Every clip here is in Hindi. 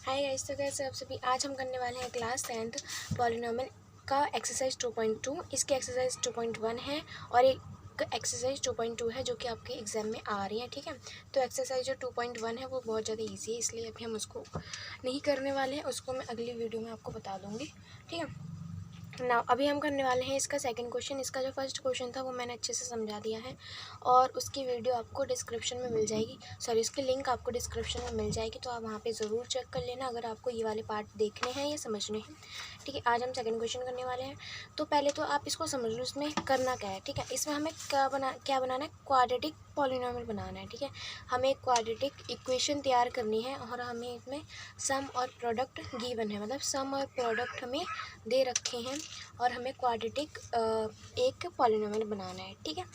हाय गाइस, तो कैसे आप सभी। आज हम करने वाले हैं क्लास 10th पॉलिनोमियल का एक्सरसाइज 2.2। इसकी एक्सरसाइज 2.1 है और एक एक्सरसाइज 2.2 है जो कि आपके एग्जाम में आ रही है। ठीक है, तो एक्सरसाइज जो 2.1 है वो बहुत ज़्यादा इजी है, इसलिए अभी हम उसको नहीं करने वाले हैं। उसको मैं अगली वीडियो में आपको बता दूँगी। ठीक है ना, अभी हम करने वाले हैं इसका सेकंड क्वेश्चन। इसका जो फर्स्ट क्वेश्चन था वो मैंने अच्छे से समझा दिया है और उसकी वीडियो आपको डिस्क्रिप्शन में मिल जाएगी। सॉरी, इसकी लिंक आपको डिस्क्रिप्शन में मिल जाएगी, तो आप वहाँ पे ज़रूर चेक कर लेना अगर आपको ये वाले पार्ट देखने हैं या समझने हैं। ठीक है, आज हम सेकंड क्वेश्चन करने वाले हैं। तो पहले तो आप इसको समझ लो इसमें करना क्या है। ठीक है, इसमें हमें क्या बनाना है, क्वाड्रेटिक पॉलिनोमियल बनाना है। ठीक है, हमें एक क्वाड्रेटिक इक्वेशन तैयार करनी है और हमें इसमें सम और प्रोडक्ट गिवन है, मतलब सम और प्रोडक्ट हमें दे रखे हैं और हमें क्वाड्रेटिक एक पॉलिनोमियल बनाना है। ठीक है,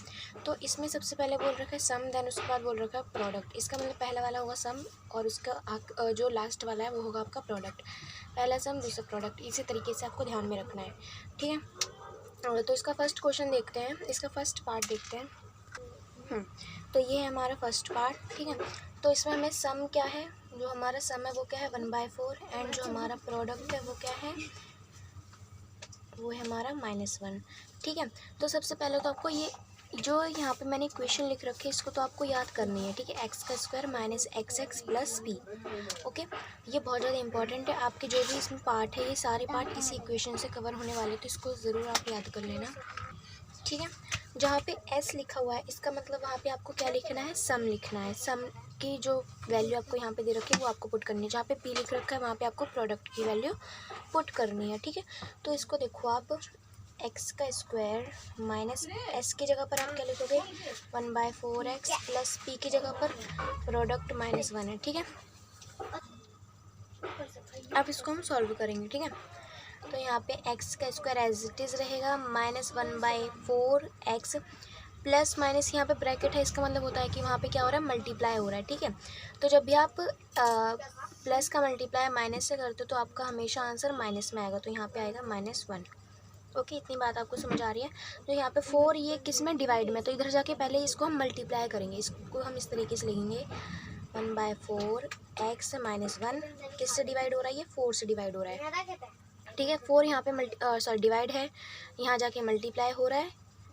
तो इसमें सबसे पहले बोल रखा है सम, देन उसके बाद बोल रखा है प्रोडक्ट। इसका मतलब पहला वाला होगा सम और उसका जो लास्ट वाला है वो होगा आपका प्रोडक्ट। पहला सम दूसरा प्रोडक्ट, इसी तरीके से आपको ध्यान में रखना है। ठीक है, तो इसका फर्स्ट क्वेश्चन देखते हैं, इसका फर्स्ट पार्ट देखते हैं। तो ये है हमारा फर्स्ट पार्ट। ठीक है, तो इसमें हमें सम क्या है, जो हमारा सम है वो क्या है 1/4 एंड जो हमारा प्रोडक्ट है वो क्या है, वो है हमारा -1। ठीक है, तो सबसे पहले तो आपको ये जो यहाँ पे मैंने इक्वेशन लिख रखी है इसको तो आपको याद करनी है। ठीक है, एक्स का square minus x x plus P. Okay, ये बहुत ज़्यादा इंपॉर्टेंट है। आपके जो भी इसमें पार्ट है ये सारे पार्ट इसी इक्वेशन से कवर होने वाले, तो इसको ज़रूर आप याद कर लेना। ठीक है, जहाँ पे एस लिखा हुआ है इसका मतलब वहाँ पे आपको क्या लिखना है, सम लिखना है। सम की जो वैल्यू आपको यहाँ पे दे रखी है वो आपको पुट करनी है। जहाँ पे पी लिख रखा है वहाँ पे आपको प्रोडक्ट की वैल्यू पुट करनी है। ठीक है, तो इसको देखो आप, एक्स का स्क्वायर माइनस एस की जगह पर आप क्या लिखोगे 1/4 एक्स प्लस पी की जगह पर प्रोडक्ट -1 है। ठीक है, अब इसको हम सॉल्व करेंगे। ठीक है, तो यहाँ पे एक्स का स्क्वायर एज इट इज़ रहेगा -1/4 एक्स प्लस माइनस यहाँ पे ब्रैकेट है, इसका मतलब होता है कि वहाँ पे क्या हो रहा है, मल्टीप्लाई हो रहा है। ठीक है, तो जब भी आप प्लस का मल्टीप्लाई माइनस से करते हो तो आपका हमेशा आंसर माइनस में आएगा, तो यहाँ पे आएगा -1। ओके, इतनी बात आपको समझ आ रही है। तो यहाँ पे 4 ये किस में, डिवाइड में, तो इधर जाके पहले इसको हम मल्टीप्लाई करेंगे। इसको हम इस तरीके से लिखेंगे 1/4 एक्स -1 किससे डिवाइड हो रहा है, ये 4 से डिवाइड हो रहा है। ठीक है, 4 यहाँ पे डिवाइड है, यहाँ जाके मल्टीप्लाई हो रहा है।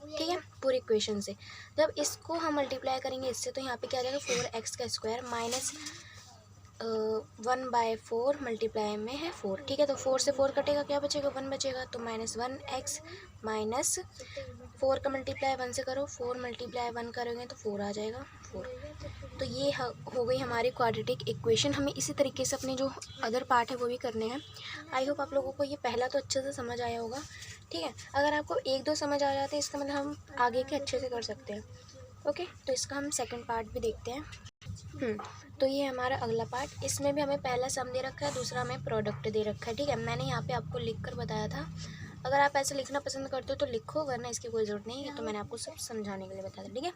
ठीक है, पूरी इक्वेशन से जब इसको हम मल्टीप्लाई करेंगे इससे, तो यहाँ पे क्या आ जाएगा 4x का स्क्वायर माइनस 1/4 मल्टीप्लाई में है 4। ठीक है, तो 4 से 4 कटेगा, क्या बचेगा 1 बचेगा, तो -1x माइनस 4 का मल्टीप्लाई 1 से करो, 4 मल्टीप्लाई 1 करोगे तो 4 आ जाएगा 4। तो ये हो गई हमारी क्वाड्रेटिक इक्वेशन। हमें इसी तरीके से अपने जो अदर पार्ट है वो भी करने हैं। आई होप आप लोगों को ये पहला तो अच्छे से समझ आया होगा। ठीक है, अगर आपको 1-2 समझ आ जाते हैं इसका मतलब हम आगे के अच्छे से कर सकते हैं। ओके, तो इसका हम सेकंड पार्ट भी देखते हैं। तो ये हमारा अगला पार्ट, इसमें भी हमें पहला सम दे रखा है, दूसरा हमें प्रोडक्ट दे रखा है। ठीक है, मैंने यहाँ पे आपको लिख कर बताया था, अगर आप ऐसे लिखना पसंद करते हो तो लिखो, वरना इसकी कोई ज़रूरत नहीं है, तो मैंने आपको सब समझाने के लिए बताया था। ठीक है,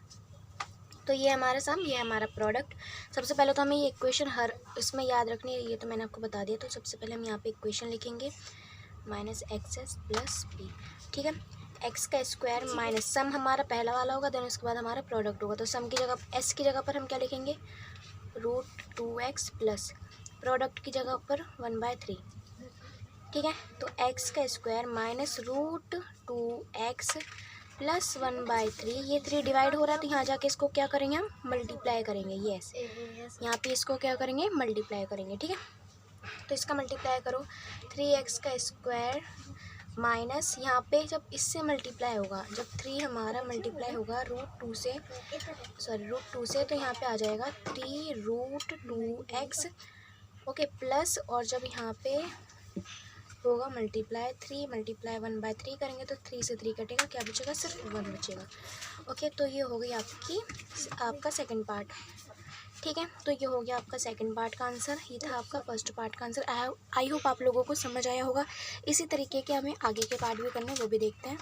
तो ये हमारा सम, ये हमारा प्रोडक्ट। सबसे पहले तो हमें ये इक्वेशन हर इसमें याद रखनी है, ये तो मैंने आपको बता दिया। तो सबसे पहले हम यहाँ पे इक्वेशन लिखेंगे -xs प्लस पी। ठीक है, एक्स का स्क्वायर माइनस सम हमारा पहला वाला होगा, देन उसके बाद हमारा प्रोडक्ट होगा। तो सम की जगह एस की जगह पर हम क्या लिखेंगे, √2x प्लस प्रोडक्ट की जगह पर 1/3। ठीक है, तो x का स्क्वायर माइनस √2x प्लस 1/3, ये 3 डिवाइड हो रहा है तो यहाँ जाके इसको क्या करेंगे, हम मल्टीप्लाई करेंगे। यस, यहाँ पे इसको क्या करेंगे, मल्टीप्लाई करेंगे। ठीक है, तो इसका मल्टीप्लाई करो, 3x का स्क्वायर माइनस यहाँ पे जब इससे मल्टीप्लाई होगा, जब 3 हमारा मल्टीप्लाई होगा √2 से, √2 से, तो यहाँ पे आ जाएगा 3√2x। ओके, प्लस और जब यहाँ पे होगा मल्टीप्लाई 3 मल्टीप्लाई 1/3 करेंगे तो 3 से 3 कटेगा, क्या बचेगा, सिर्फ 1 बचेगा। ओके, तो ये हो गई आपका सेकंड पार्ट। ठीक है, तो ये हो गया आपका सेकंड पार्ट का आंसर, ये था आपका फर्स्ट पार्ट का आंसर। आई होप आप लोगों को समझ आया होगा। इसी तरीके के हमें आगे के पार्ट भी करने, वो भी देखते हैं।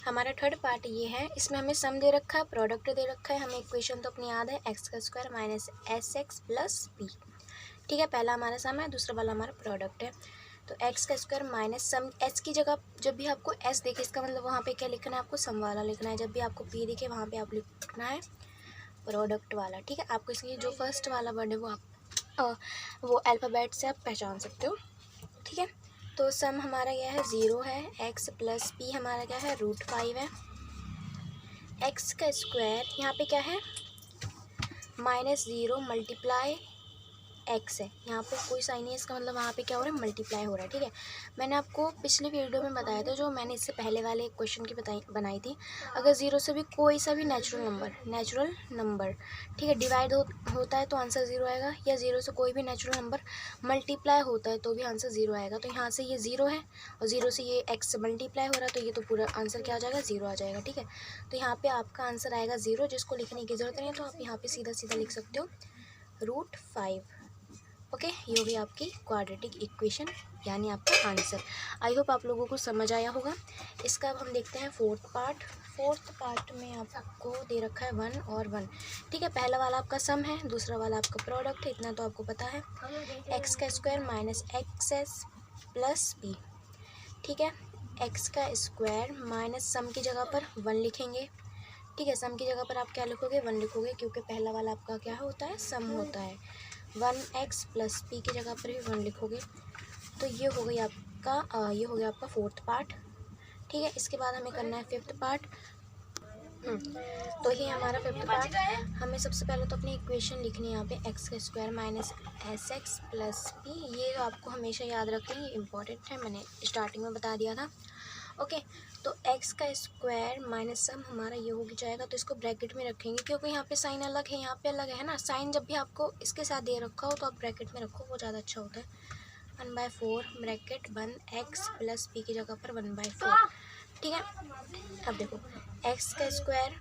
हमारा थर्ड पार्ट ये है, इसमें हमें सम दे रखा है, प्रोडक्ट दे रखा है, हमें इक्वेशन तो अपनी याद है, एक्स का square minus SX plus P. ठीक है, पहला हमारा सम है, दूसरा वाला हमारा प्रोडक्ट है। तो एक्स का स्क्वायर माइनस सम, एस की जगह जब भी आपको एस दिखे इसका मतलब वहाँ पे क्या लिखना है, आपको सम वाला लिखना है। जब भी आपको पी दिखे वहाँ पे आप लिखना है प्रोडक्ट वाला। ठीक है, आपको इसकी जो फर्स्ट वाला वर्ड है वो आप वो अल्फ़ाबेट से आप पहचान सकते हो, ठीक है। तो सम हमारा क्या है 0 है, x प्लस p हमारा क्या है √5 है, x का स्क्वायर यहाँ पे क्या है -0 मल्टीप्लाई एक्स है, यहाँ पे कोई साइन है, इसका मतलब वहाँ पे क्या हो रहा है मल्टीप्लाई हो रहा है, ठीक है। मैंने आपको पिछले वीडियो में बताया था, जो मैंने इससे पहले वाले क्वेश्चन की बनाई थी, अगर 0 से भी कोई सा भी नेचुरल नंबर ठीक है डिवाइड होता है तो आंसर 0 आएगा, या 0 से कोई भी नेचुरल नंबर मल्टीप्लाई होता है तो भी आंसर 0 आएगा। तो यहाँ से ये 0 है और 0 से ये एक्स से मल्टीप्लाई हो रहा है, तो ये तो पूरा आंसर क्या आ जाएगा 0 आ जाएगा, ठीक है। तो यहाँ पर आपका आंसर आएगा 0, जिसको लिखने की ज़रूरत नहीं है, तो आप यहाँ पर सीधा लिख सकते हो √5। ओके, ये हो गई आपकी क्वाड्रेटिक इक्वेशन, यानी आपका आंसर। आई होप आप लोगों को समझ आया होगा। इसका अब हम देखते हैं फोर्थ पार्ट में आपको दे रखा है 1 और 1, ठीक है। पहला वाला आपका सम है, दूसरा वाला आपका प्रोडक्ट है, इतना तो आपको पता है। एक्स का square minus x plus P, ठीक है। एक्स का स्क्वायर माइनस सम की जगह पर 1 लिखेंगे, ठीक है। सम की जगह पर आप क्या लिखोगे 1 लिखोगे, क्योंकि पहला वाला आपका क्या होता है सम होता है। 1x प्लस पी की जगह पर भी 1 लिखोगे। तो ये हो गया आपका फोर्थ पार्ट, ठीक है। इसके बाद हमें करना है फिफ्थ पार्ट। तो ये हमारा फिफ्थ पार्ट, हमें सबसे पहले तो अपनी इक्वेशन लिखनी है यहाँ पे एक्स का square minus S x plus P. ये आपको हमेशा याद रखें, ये इंपॉर्टेंट है, मैंने स्टार्टिंग में बता दिया था। ओके, तो एक्स का स्क्वायर माइनस सम हमारा ये हो जाएगा, तो इसको ब्रैकेट में रखेंगे, क्योंकि यहाँ पे साइन अलग है, यहाँ पे अलग है ना। साइन जब भी आपको इसके साथ दे रखा हो तो आप ब्रैकेट में रखो, वो ज़्यादा अच्छा होता है। 1/4 ब्रैकेट 1x प्लस पी की जगह पर 1/4, ठीक है। अब देखो एक्स का स्क्वायर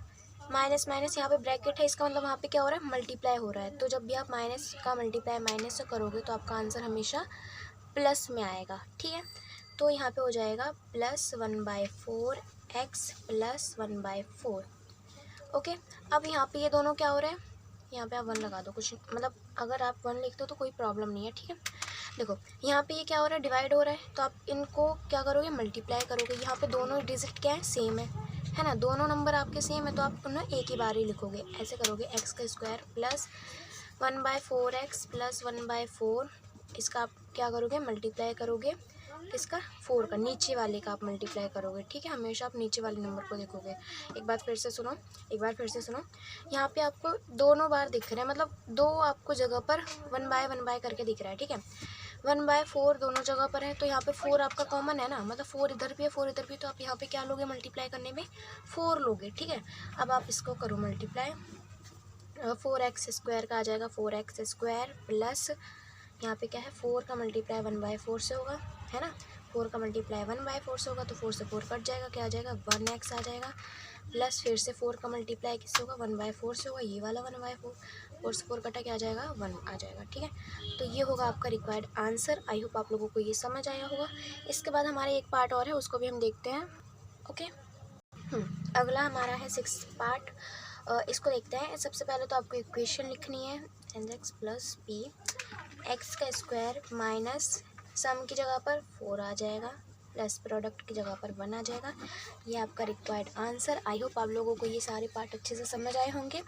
माइनस यहाँ पे ब्रैकेट है, इसका मतलब वहाँ पे क्या हो रहा है मल्टीप्लाई हो रहा है। तो जब भी आप माइनस का मल्टीप्लाई माइनस से करोगे तो आपका आंसर हमेशा प्लस में आएगा, ठीक है। तो यहाँ पे हो जाएगा प्लस 1/4 एक्स प्लस 1/4। ओके, अब यहाँ पे ये दोनों क्या हो रहा है, यहाँ पे आप 1 लगा दो, कुछ मतलब अगर आप 1 लिखते हो तो कोई प्रॉब्लम नहीं है, ठीक है। देखो यहाँ पे ये क्या हो रहा है डिवाइड हो रहा है, तो आप इनको क्या करोगे मल्टीप्लाई करोगे। यहाँ पे दोनों डिजिट क्या है सेम है ना, दोनों नंबर आपके सेम है, तो आप उन्हें एक ही बार ही लिखोगे। ऐसे करोगे एक्स का स्क्वायर प्लस 1/4 एक्स प्लस 1/4, इसका आप क्या करोगे मल्टीप्लाई करोगे, किसका 4 का, नीचे वाले का आप मल्टीप्लाई करोगे, ठीक है। हमेशा आप नीचे वाले नंबर को देखोगे। एक बार फिर से सुनो, यहाँ पे आपको दोनों बार दिख रहे हैं, मतलब दो आपको जगह पर 1/1 करके दिख रहा है, ठीक है। 1/4 दोनों जगह पर है, तो यहाँ पे 4 आपका कॉमन है ना, मतलब 4 इधर भी है 4 इधर भी, तो आप यहाँ पे क्या लोगे मल्टीप्लाई करने में 4 लोगे, ठीक है। अब आप इसको करो मल्टीप्लाई, 4x स्क्वायर का आ जाएगा 4x स्क्वायर प्लस यहाँ पे क्या है 4 का मल्टीप्लाई 1/4 से होगा, है ना। 4 का मल्टीप्लाई 1/4 से होगा, तो 4 से 4 कट जाएगा, क्या आ जाएगा 1x आ जाएगा, प्लस फिर से 4 का मल्टीप्लाई किससे होगा 1/4 से होगा, ये वाला 1/4, 4 से 4 कटा क्या आ जाएगा 1 आ जाएगा, ठीक है। तो ये होगा आपका रिक्वायर्ड आंसर। आई होप आप लोगों को ये समझ आया होगा। इसके बाद हमारा एक पार्ट और है, उसको भी हम देखते हैं। ओके, अगला हमारा है 6th पार्ट, इसको देखते हैं। सबसे पहले तो आपको इक्वेशन लिखनी है एनएक्स प्लस पी, एक्स का स्क्वायर माइनस सम की जगह पर 4 आ जाएगा, प्लस प्रोडक्ट की जगह पर 1 आ जाएगा। ये आपका रिक्वायर्ड आंसर। आई होप आप लोगों को ये सारे पार्ट अच्छे से समझ आए होंगे,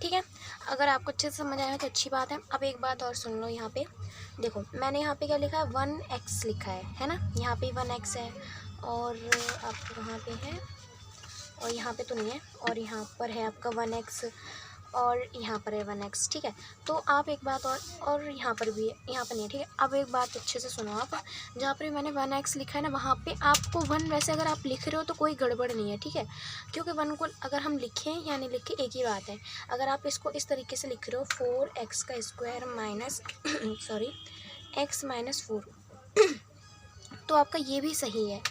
ठीक है। अगर आपको अच्छे से समझ आया तो अच्छी बात है। अब एक बात और सुन लो, यहाँ पे देखो मैंने यहाँ पे क्या लिखा है 1x लिखा है ना, यहाँ पे 1x है, और आपको वहाँ पे है, और यहाँ पे तो नहीं है, और यहाँ पर है आपका 1x, और यहाँ पर है 1x, ठीक है। तो आप एक बात और यहाँ पर भी है, यहाँ पर नहीं है, ठीक है। अब एक बात अच्छे से सुनो आप, जहाँ पर मैंने 1x लिखा है ना, वहाँ पे आपको 1 वैसे अगर आप लिख रहे हो तो कोई गड़बड़ नहीं है, ठीक है। क्योंकि 1 को अगर हम लिखें या नहीं लिखें एक ही बात है। अगर आप इसको इस तरीके से लिख रहे हो 4x का स्क्वायर माइनस x माइनस 4 तो आपका ये भी सही है,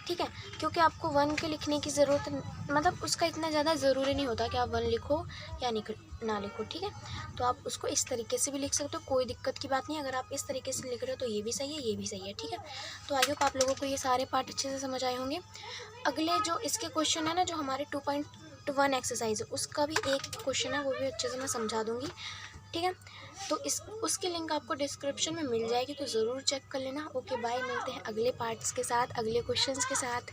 ठीक है। क्योंकि आपको 1 के लिखने की ज़रूरत, मतलब उसका इतना ज़्यादा ज़रूरी नहीं होता कि आप 1 लिखो या ना लिखो, ठीक है। तो आप उसको इस तरीके से भी लिख सकते हो, कोई दिक्कत की बात नहीं। अगर आप इस तरीके से लिख रहे हो तो ये भी सही है, ये भी सही है, ठीक है। तो आई होप आप लोगों को ये सारे पार्ट अच्छे से समझ आए होंगे। अगले जो इसके क्वेश्चन है ना, जो हमारे 2.1 एक्सरसाइज है, उसका भी एक क्वेश्चन है, वो भी अच्छे से मैं समझा दूँगी, ठीक है। तो उसकी लिंक आपको डिस्क्रिप्शन में मिल जाएगी, तो ज़रूर चेक कर लेना। ओके बाय, मिलते हैं अगले पार्ट्स के साथ, अगले क्वेश्चंस के साथ।